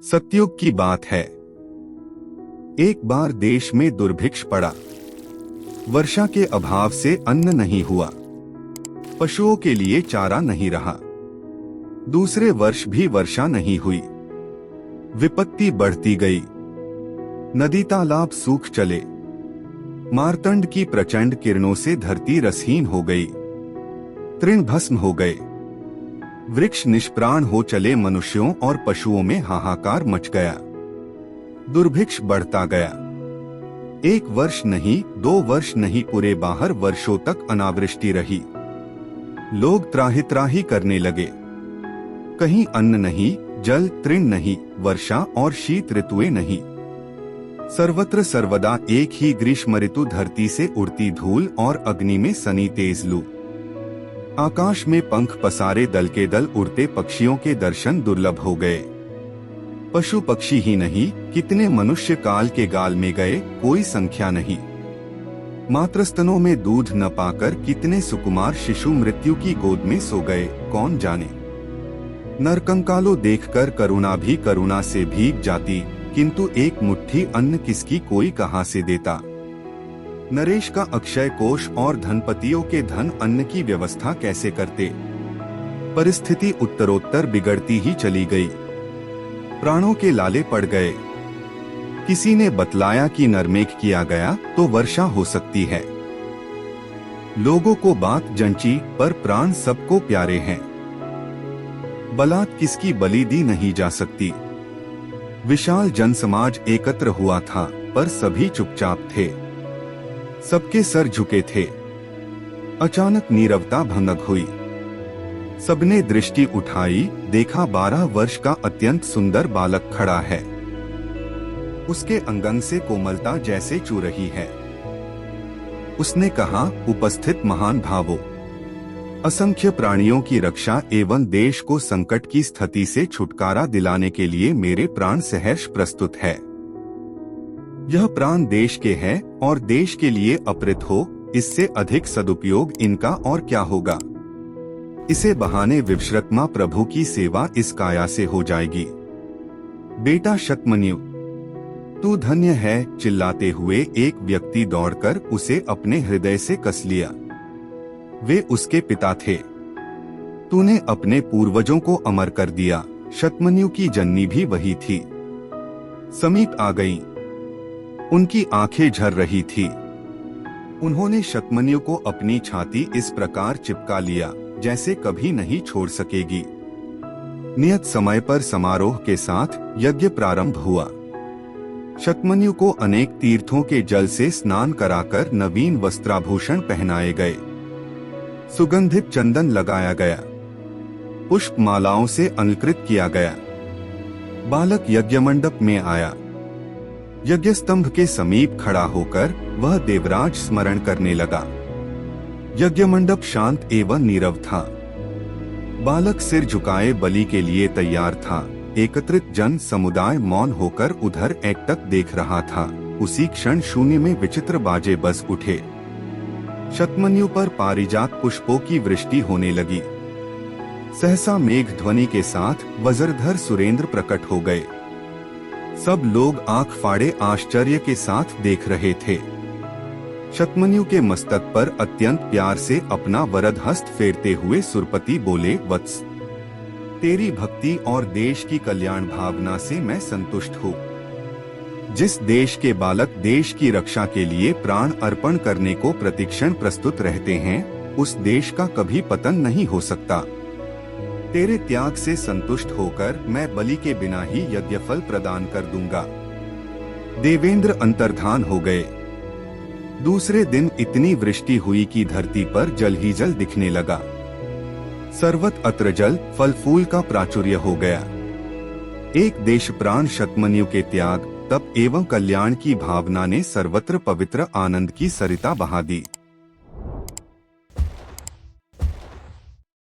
सतयुग की बात है। एक बार देश में दुर्भिक्ष पड़ा। वर्षा के अभाव से अन्न नहीं हुआ, पशुओं के लिए चारा नहीं रहा। दूसरे वर्ष भी वर्षा नहीं हुई। विपत्ति बढ़ती गई। नदी तालाब सूख चले। मार्तंड की प्रचंड किरणों से धरती रसहीन हो गई। तृण भस्म हो गए। वृक्ष निष्प्राण हो चले। मनुष्यों और पशुओं में हाहाकार मच गया। दुर्भिक्ष बढ़ता गया। 1 वर्ष नहीं, 2 वर्ष नहीं, पूरे 12 वर्षों तक अनावृष्टि रही। लोग त्राहि त्राहि करने लगे। कहीं अन्न नहीं, जल तृण नहीं, वर्षा और शीत ऋतुएं नहीं। सर्वत्र सर्वदा एक ही ग्रीष्म ऋतु। धरती से उड़ती धूल और अग्नि में सनी तेज लू। आकाश में पंख पसारे दल के दल उड़ते पक्षियों के दर्शन दुर्लभ हो गए। पशु पक्षी ही नहीं, कितने मनुष्य काल के गाल में गए, कोई संख्या नहीं। मातृस्तनों में दूध न पाकर कितने सुकुमार शिशु मृत्यु की गोद में सो गए, कौन जाने। नरकंकालो देखकर करुणा भी करुणा से भीग जाती, किंतु एक मुट्ठी अन्न किसकी कोई कहां से देता। नरेश का अक्षय कोष और धनपतियों के धन अन्न की व्यवस्था कैसे करते। परिस्थिति उत्तरोत्तर बिगड़ती ही चली गई। प्राणों के लाले पड़ गए। किसी ने बतलाया कि नरमेघ किया गया तो वर्षा हो सकती है। लोगों को बात जंची, पर प्राण सबको प्यारे हैं। बलात् किसकी बलि दी नहीं जा सकती। विशाल जनसमाज एकत्र हुआ था, पर सभी चुपचाप थे। सबके सर झुके थे। अचानक नीरवता भंग हुई। सबने दृष्टि उठाई, देखा 12 वर्ष का अत्यंत सुंदर बालक खड़ा है। उसके अंगंग से कोमलता जैसे चू रही है। उसने कहा, उपस्थित महान भावों, असंख्य प्राणियों की रक्षा एवं देश को संकट की स्थिति से छुटकारा दिलाने के लिए मेरे प्राण सहर्ष प्रस्तुत है। यह प्राण देश के है और देश के लिए अप्रित हो, इससे अधिक सदुपयोग इनका और क्या होगा। इसे बहाने विवश्रतमा प्रभु की सेवा इस काया से हो जाएगी। बेटा शतमन्यु, तू धन्य है। चिल्लाते हुए एक व्यक्ति दौड़कर उसे अपने हृदय से कस लिया। वे उसके पिता थे। तूने अपने पूर्वजों को अमर कर दिया। शतमन्यु की जननी भी वही थी। समीप आ गईं। उनकी आंखें झर रही थी। उन्होंने शतमन्यु को अपनी छाती इस प्रकार चिपका लिया जैसे कभी नहीं छोड़ सकेगी। नियत समय पर समारोह के साथ यज्ञ प्रारंभ हुआ। शतमन्यु को अनेक तीर्थों के जल से स्नान कराकर नवीन वस्त्राभूषण पहनाए गए। सुगंधित चंदन लगाया गया। पुष्प मालाओं से अलंकृत किया गया। बालक यज्ञ मंडप में आया। यज्ञ स्तंभ के समीप खड़ा होकर वह देवराज स्मरण करने लगा। यज्ञ मंडप शांत एवं नीरव था। बालक सिर झुकाए बलि के लिए तैयार था। एकत्रित जन समुदाय मौन होकर उधर एकटक देख रहा था। उसी क्षण शून्य में विचित्र बाजे बज उठे। शतमन्यु पर पारिजात पुष्पों की वृष्टि होने लगी। सहसा मेघ ध्वनि के साथ वज्रधर सुरेंद्र प्रकट हो गए। सब लोग आंख फाड़े आश्चर्य के साथ देख रहे थे। शतमन्यु के मस्तक पर अत्यंत प्यार से अपना वरद हस्त फेरते हुए सुरपति बोले, वत्स, तेरी भक्ति और देश की कल्याण भावना से मैं संतुष्ट हूँ। जिस देश के बालक देश की रक्षा के लिए प्राण अर्पण करने को प्रतिक्षण प्रस्तुत रहते हैं, उस देश का कभी पतन नहीं हो सकता। तेरे त्याग से संतुष्ट होकर मैं बलि के बिना ही यज्ञफल प्रदान कर दूंगा। देवेंद्र अंतर्धान हो गए। दूसरे दिन इतनी वृष्टि हुई कि धरती पर जल ही जल दिखने लगा। सर्वत्र अत्र जल फल फूल का प्राचुर्य हो गया। एक देश प्राण शतमन्यु के त्याग, तप एवं कल्याण की भावना ने सर्वत्र पवित्र आनंद की सरिता बहा दी।